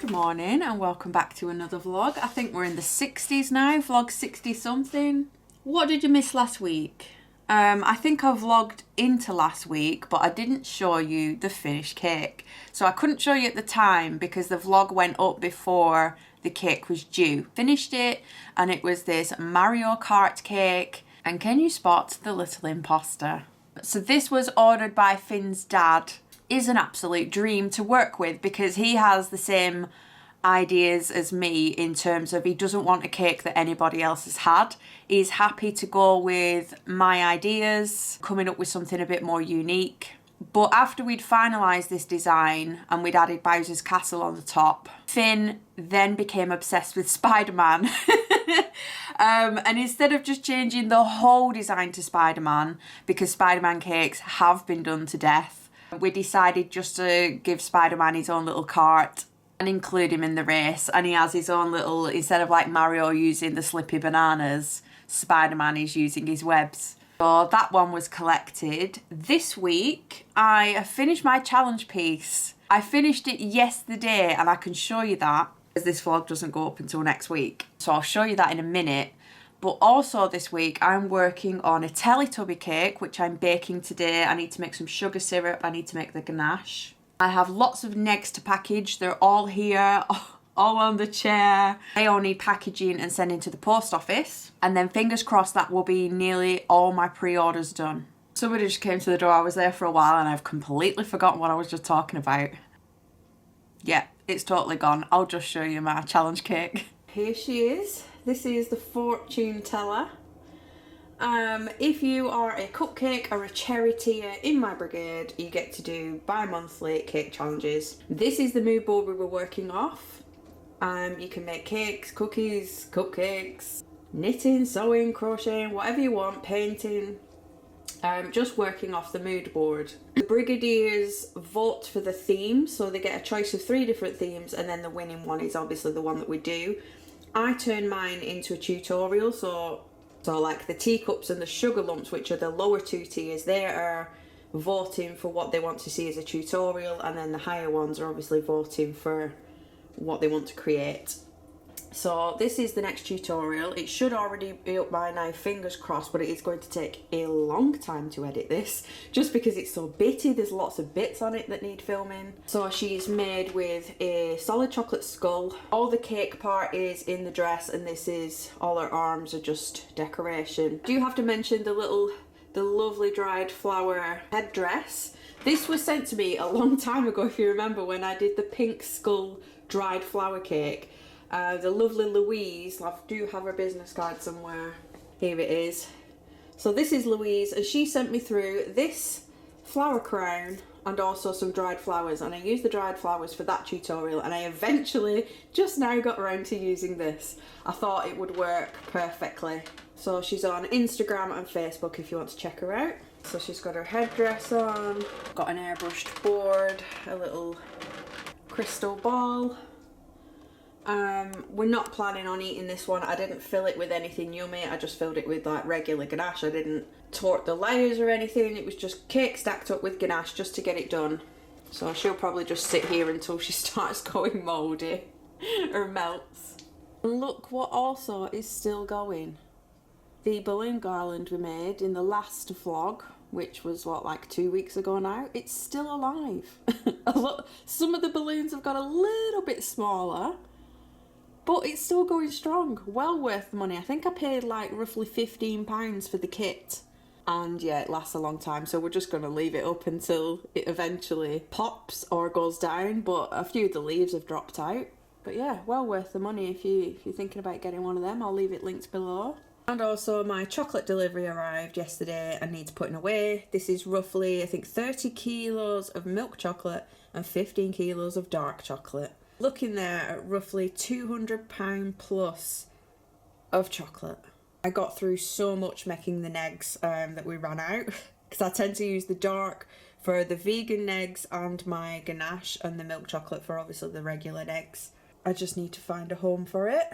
Good morning and welcome back to another vlog. I think we're in the 60s now, vlog 60 something. What did you miss last week? I think I vlogged into last week, but I didn't show you the finished cake. So I couldn't show you at the time because the vlog went up before the cake was due. Finished it and it was this Mario Kart cake. And can you spot the little imposter? So this was ordered by Finn's dad. Is an absolute dream to work with because he has the same ideas as me in terms of he doesn't want a cake that anybody else has had. He's happy to go with my ideas, coming up with something a bit more unique. But after we'd finalised this design and we'd added Bowser's Castle on the top, Finn then became obsessed with Spider-Man. And instead of just changing the whole design to Spider-Man, because Spider-Man cakes have been done to death, we decided just to give Spider-Man his own little cart and include him in the race. And he has his own little, instead of like Mario using the slippy bananas, Spider-Man is using his webs. So that one was collected. This week, I finished my challenge piece. I finished it yesterday and I can show you that because this vlog doesn't go up until next week. So I'll show you that in a minute. But also this week, I'm working on a Teletubby cake, which I'm baking today. I need to make some sugar syrup. I need to make the ganache. I have lots of Neggs to package. They're all here, all on the chair. They all need packaging and sending to the post office. And then fingers crossed that will be nearly all my pre-orders done. Somebody just came to the door. I was there for a while and I've completely forgotten what I was just talking about. Yeah, it's totally gone. I'll just show you my challenge cake. Here she is. This is the fortune teller. If you are a cupcake or a cherry tier in my brigade, you get to do bi-monthly cake challenges. This is the mood board we were working off. You can make cakes, cookies, cupcakes, knitting, sewing, crocheting, whatever you want, painting. Just working off the mood board. The brigadiers vote for the theme, so they get a choice of 3 different themes, and then the winning one is obviously the one that we do. I turn mine into a tutorial, so like the teacups and the sugar lumps, which are the lower 2 tiers, they are voting for what they want to see as a tutorial, and then the higher ones are obviously voting for what they want to create. So this is the next tutorial. It should already be up by now, fingers crossed, but it is going to take a long time to edit this just because it's so bitty. There's lots of bits on it that need filming. So she's made with a solid chocolate skull. All the cake part is in the dress, and this is, all her arms are just decoration. I do have to mention the lovely dried flower headdress. This was sent to me a long time ago, if you remember, when I did the pink skull dried flower cake. The lovely Louise, I do have her business card somewhere. Here it is. So this is Louise, and she sent me through this flower crown and also some dried flowers, and I used the dried flowers for that tutorial, and I eventually just now got around to using this. I thought it would work perfectly. So she's on Instagram and Facebook if you want to check her out. So she's got her headdress on, got an airbrushed board, a little crystal ball. We're not planning on eating this one. I didn't fill it with anything yummy. I just filled it with like regular ganache. I didn't tort the layers or anything. It was just cake stacked up with ganache just to get it done. So she'll probably just sit here until she starts going mouldy or melts. And look what also is still going. The balloon garland we made in the last vlog, which was what, like 2 weeks ago now, it's still alive. Some of the balloons have got a little bit smaller, but it's still going strong. Well worth the money. I think I paid like roughly £15 for the kit. And yeah, it lasts a long time. So we're just going to leave it up until it eventually pops or goes down. But a few of the leaves have dropped out. But yeah, well worth the money if you're thinking about getting one of them. I'll leave it linked below. And also my chocolate delivery arrived yesterday and needs putting away. This is roughly, I think, 30 kilos of milk chocolate and 15 kilos of dark chocolate. Looking there at roughly £200 plus of chocolate. I got through so much making the Neggs that we ran out, because I tend to use the dark for the vegan Neggs and my ganache, and the milk chocolate for obviously the regular Neggs. I just need to find a home for it.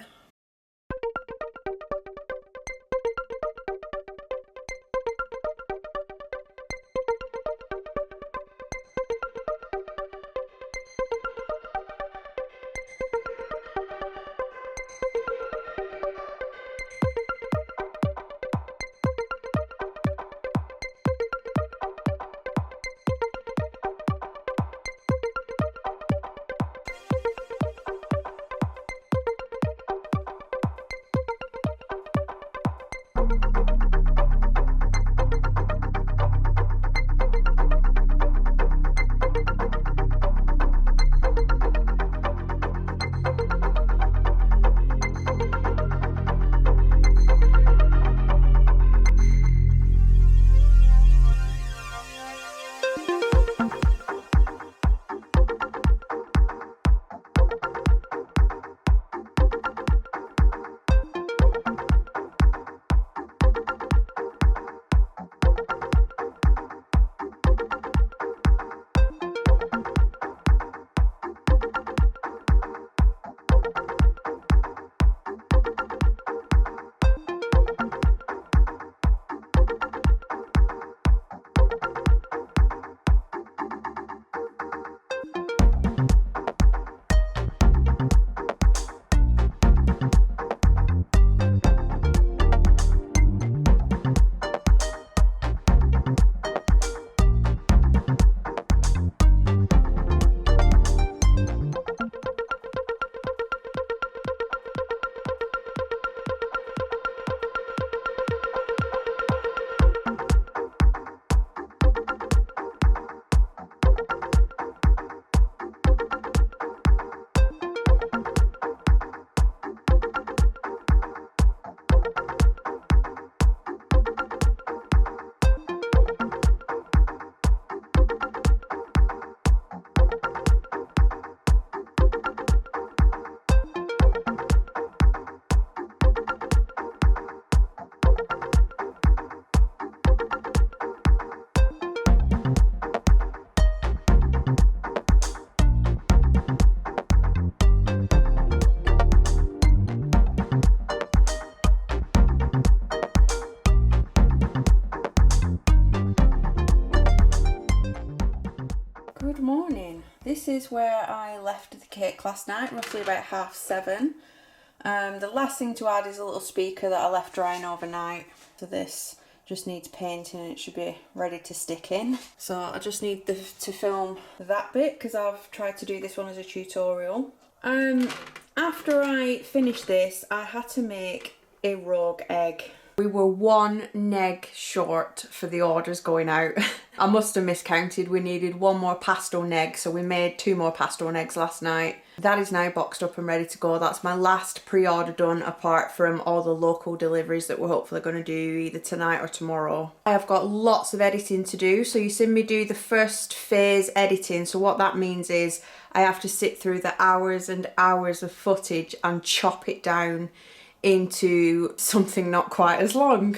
This is where I left the cake last night, roughly about 7:30. The last thing to add is a little speaker that I left drying overnight. So this just needs painting and it should be ready to stick in. So I just need to film that bit because I've tried to do this one as a tutorial. After I finished this, I had to make a rogue egg. We were 1 neg short for the orders going out. I must have miscounted. We needed 1 more pastel neg, so we made 2 more pastel negs last night. That is now boxed up and ready to go. That's my last pre-order done, apart from all the local deliveries that we're hopefully going to do either tonight or tomorrow. I have got lots of editing to do. So you seen me do the first phase editing. So what that means is I have to sit through the hours and hours of footage and chop it down into something not quite as long.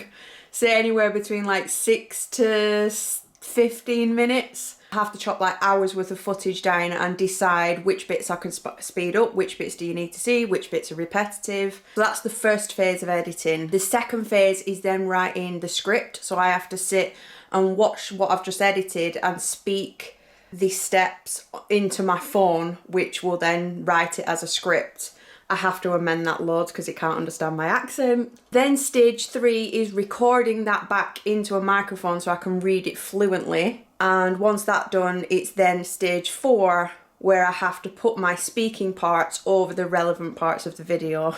Say anywhere between like 6 to 15 minutes. I have to chop like hours worth of footage down and decide which bits I can speed up, which bits do you need to see, which bits are repetitive. So that's the first phase of editing. The second phase is then writing the script. So I have to sit and watch what I've just edited and speak the steps into my phone, which will then write it as a script. I have to amend that loads because it can't understand my accent. Then stage 3 is recording that back into a microphone so I can read it fluently. And once that's done, it's then stage 4 where I have to put my speaking parts over the relevant parts of the video.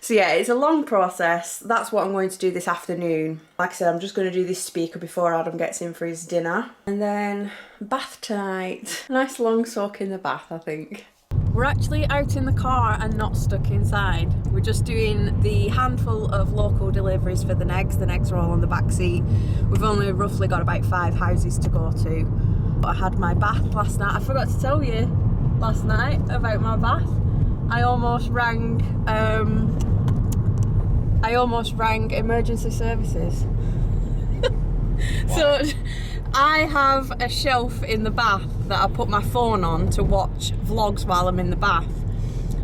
So yeah, it's a long process. That's what I'm going to do this afternoon. Like I said, I'm just going to do this speaker before Adam gets in for his dinner. And then bath tonight. Nice long soak in the bath, I think. We're actually out in the car and not stuck inside. We're just doing the handful of local deliveries for the Neggs. The Neggs are all on the back seat. We've only roughly got about 5 houses to go to. But I had my bath last night. I forgot to tell you last night about my bath. I almost rang emergency services. So I have a shelf in the bath that I put my phone on to watch vlogs while I'm in the bath.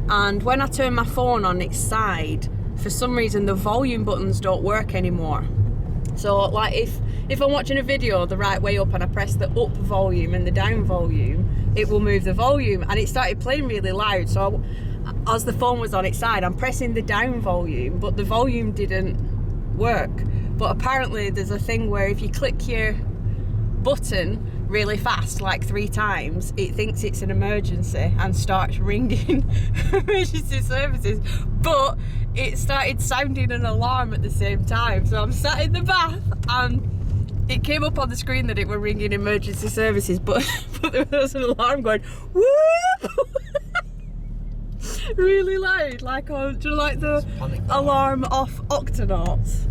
And when I turn my phone on its side, for some reason the volume buttons don't work anymore. So like if I'm watching a video the right way up and I press the up volume and the down volume, it will move the volume, and it started playing really loud. So as the phone was on its side, I'm pressing the down volume, but the volume didn't work. But apparently there's a thing where if you click your button really fast, like 3 times, it thinks it's an emergency and starts ringing emergency services. But it started sounding an alarm at the same time. So I'm sat in the bath and it came up on the screen that it were ringing emergency services, but there was an alarm going whoop really loud, like on, do you know, like the alarm off Octonauts?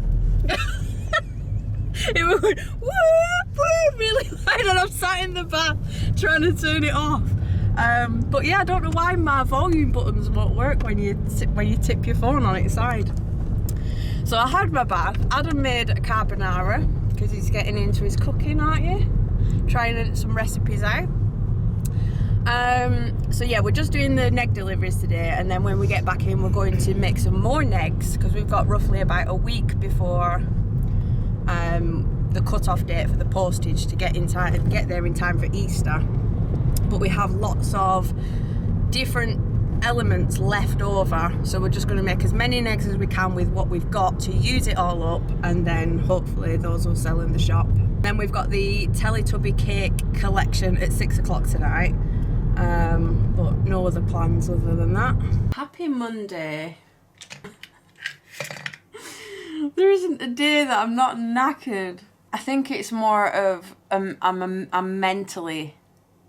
It was going whoop whoop really loud, and I'm sat in the bath trying to turn it off. But yeah, I don't know why my volume buttons won't work when you tip your phone on its side. So I had my bath. Adam made a carbonara because he's getting into his cooking, aren't you? Trying some recipes out. So yeah, we're just doing the neg deliveries today, and then when we get back in, we're going to make some more negs because we've got roughly about a week before the cut-off date for the postage to get there in time for Easter. But we have lots of different elements left over, so we're just going to make as many negs as we can with what we've got to use it all up, and then hopefully those will sell in the shop. Then we've got the Teletubby cake collection at 6 o'clock tonight, but no other plans other than that. Happy Monday. There isn't a day that I'm not knackered. I think it's more of I'm mentally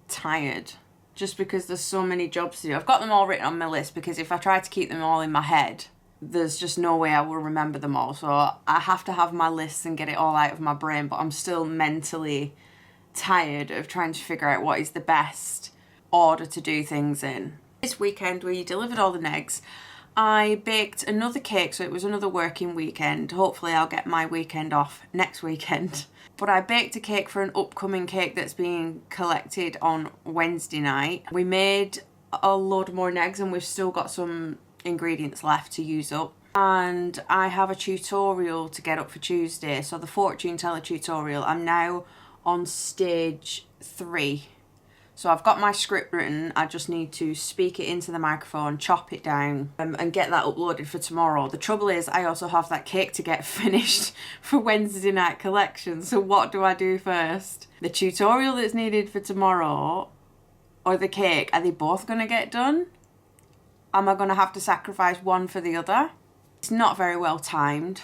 tired just because there's so many jobs to do. I've got them all written on my list because if I try to keep them all in my head, there's just no way I will remember them all. So I have to have my list and get it all out of my brain, but I'm still mentally tired of trying to figure out what is the best order to do things in. This weekend we delivered all the negs. I baked another cake, so it was another working weekend. Hopefully I'll get my weekend off next weekend. But I baked a cake for an upcoming cake that's being collected on Wednesday night. We made a load more negs and we've still got some ingredients left to use up. And I have a tutorial to get up for Tuesday. So the fortune teller tutorial, I'm now on stage 3. So I've got my script written, I just need to speak it into the microphone, chop it down, and get that uploaded for tomorrow. The trouble is I also have that cake to get finished for Wednesday night collection, so what do I do first? The tutorial that's needed for tomorrow or the cake, are they both going to get done? Am I going to have to sacrifice one for the other? It's not very well timed.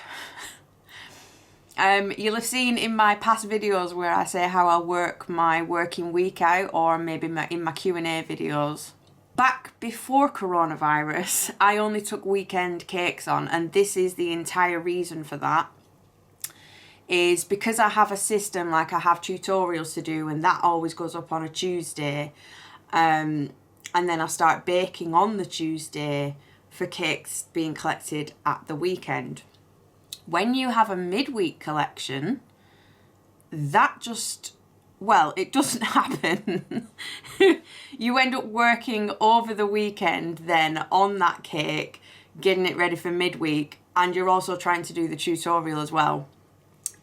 You'll have seen in my past videos where I say how I work my working week out, or maybe in my Q&A videos. Back before coronavirus, I only took weekend cakes on, and this is the entire reason for that. Is because I have a system, like I have tutorials to do, and that always goes up on a Tuesday. And then I start baking on the Tuesday for cakes being collected at the weekend. When you have a midweek collection, that just, well, it doesn't happen. You end up working over the weekend then on that cake, getting it ready for midweek, and you're also trying to do the tutorial as well.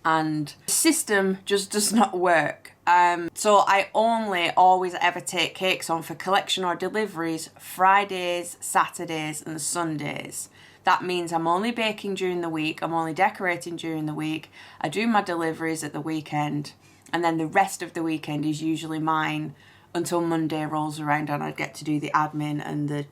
And the system just does not work. So I only always ever take cakes on for collection or deliveries Fridays, Saturdays and Sundays. That means I'm only baking during the week, I'm only decorating during the week, I do my deliveries at the weekend, and then the rest of the weekend is usually mine until Monday rolls around and I get to do the admin and the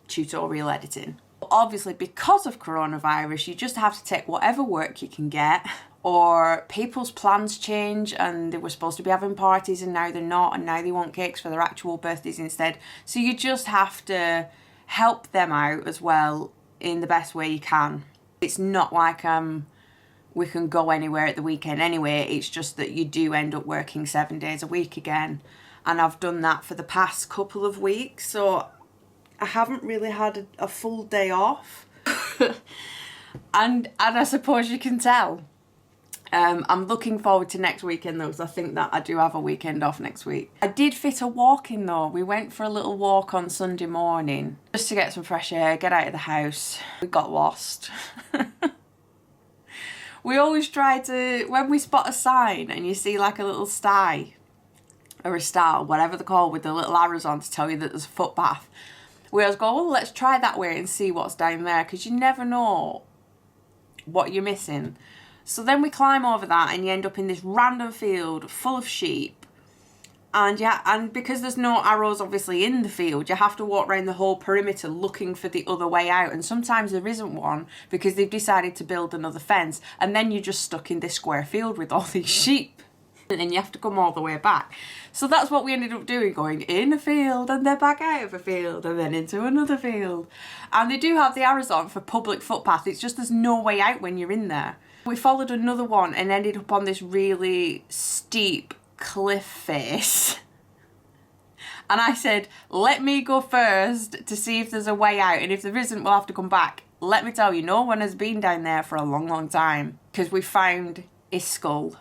tutorial editing. Obviously, because of coronavirus, you just have to take whatever work you can get, or people's plans change and they were supposed to be having parties and now they're not, and now they want cakes for their actual birthdays instead. So you just have to help them out as well in the best way you can. It's not like we can go anywhere at the weekend anyway, it's just that you do end up working 7 days a week again, and I've done that for the past couple of weeks, so I haven't really had a full day off. and I suppose you can tell. I'm looking forward to next weekend though, because I think that I do have a weekend off next week. I did fit a walk in though. We went for a little walk on Sunday morning just to get some fresh air, get out of the house. We got lost. We always try to, when we spot a sign and you see like a little sty or a star, whatever they're called, with the little arrows on to tell you that there's a footpath, we always go, well, let's try that way and see what's down there, because you never know what you're missing. So then we climb over that and you end up in this random field full of sheep. And yeah, and because there's no arrows obviously in the field, you have to walk around the whole perimeter looking for the other way out. And sometimes there isn't one because they've decided to build another fence. And then you're just stuck in this square field with all these sheep. And then you have to come all the way back. So that's what we ended up doing, going in a field and then back out of a field and then into another field. And they do have the arrows on for public footpath. It's just there's no way out when you're in there. We followed another one and ended up on this really steep cliff face. And I said, let me go first to see if there's a way out. And if there isn't, we'll have to come back. Let me tell you, no one has been down there for a long, long time. Because we found a skull.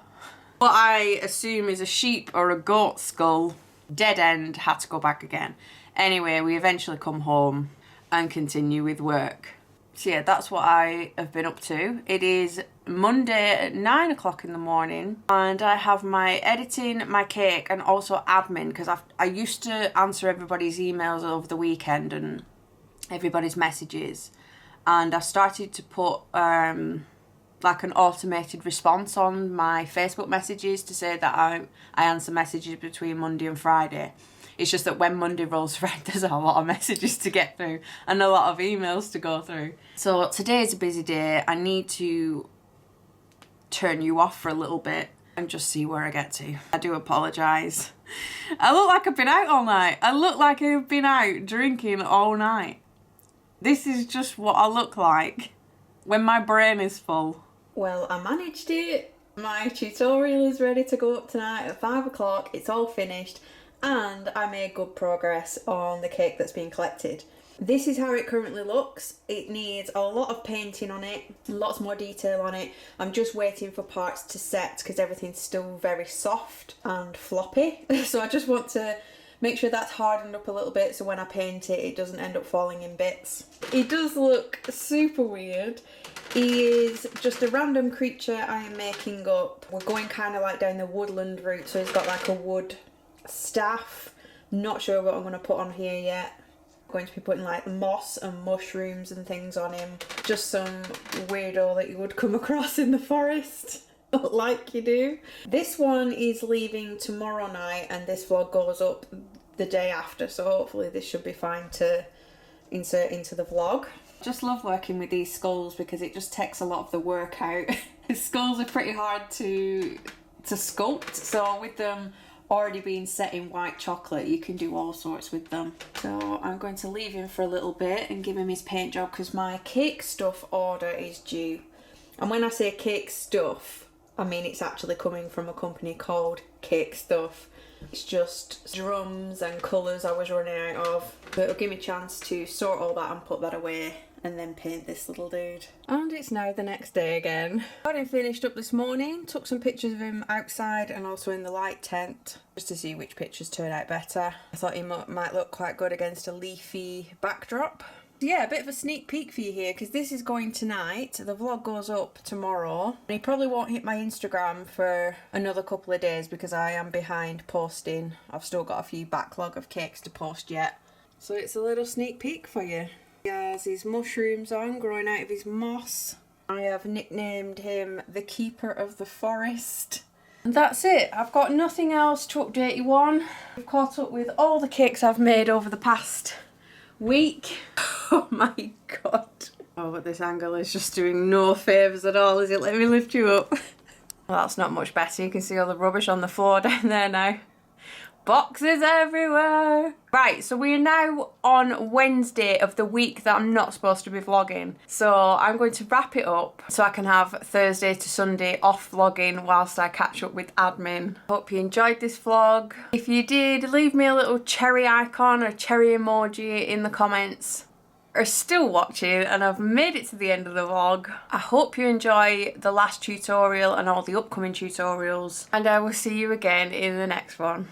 What I assume is a sheep or a goat skull. Dead end, had to go back again. Anyway, we eventually come home and continue with work. So yeah, that's what I have been up to. It is Monday at 9 o'clock in the morning and I have my editing, my cake and also admin, because I used to answer everybody's emails over the weekend and everybody's messages, and I started to put like an automated response on my Facebook messages to say that I answer messages between Monday and Friday. It's just that when Monday rolls around, there's a lot of messages to get through and a lot of emails to go through. So today is a busy day. I need to turn you off for a little bit and just see where I get to. I do apologise. I look like I've been out all night. I look like I've been out drinking all night. This is just what I look like when my brain is full. Well, I managed it. My tutorial is ready to go up tonight at 5 o'clock. It's all finished. And I made good progress on the cake that's being collected. This is how it currently looks. It needs a lot of painting on it, lots more detail on it. I'm just waiting for parts to set because everything's still very soft and floppy. So I just want to make sure that's hardened up a little bit so when I paint it, it doesn't end up falling in bits. It does look super weird. He is just a random creature I am making up. We're going kind of like down the woodland route, so he's got like a wood staff Not sure what I'm going to put on here yet. I'm going to be putting like moss and mushrooms and things on him. Just some weirdo that you would come across in the forest. Like you do. This one is leaving tomorrow night and this vlog goes up the day after, so hopefully this should be fine to insert into the vlog. Just love working with these skulls because it just takes a lot of the work out. Skulls are pretty hard to sculpt, so with them already being set in white chocolate you can do all sorts with them. So I'm going to leave him for a little bit and give him his paint job because my cake stuff order is due. And when I say cake stuff, I mean it's actually coming from a company called Cake Stuff. It's just drums and colours I was running out of. So it'll give me a chance to sort all that and put that away and then paint this little dude. And it's now the next day again. Got him finished up this morning, took some pictures of him outside and also in the light tent just to see which pictures turn out better. I thought he might look quite good against a leafy backdrop. Yeah, a bit of a sneak peek for you here because this is going tonight. The vlog goes up tomorrow. And he probably won't hit my Instagram for another couple of days because I am behind posting. I've still got a few backlog of cakes to post yet. So it's a little sneak peek for you. He has his mushrooms on, growing out of his moss. I have nicknamed him the Keeper of the Forest. And that's it. I've got nothing else to update you on. I've caught up with all the cakes I've made over the past week. Oh my god. Oh, but this angle is just doing no favours at all, is it? Let me lift you up. Well, that's not much better. You can see all the rubbish on the floor down there now. Boxes everywhere. Right, so we are now on Wednesday of the week that I'm not supposed to be vlogging. So I'm going to wrap it up so I can have Thursday to Sunday off vlogging whilst I catch up with admin. Hope you enjoyed this vlog. If you did, leave me a little cherry icon or cherry emoji in the comments. Are still watching and I've made it to the end of the vlog. I hope you enjoy the last tutorial and all the upcoming tutorials, and I will see you again in the next one.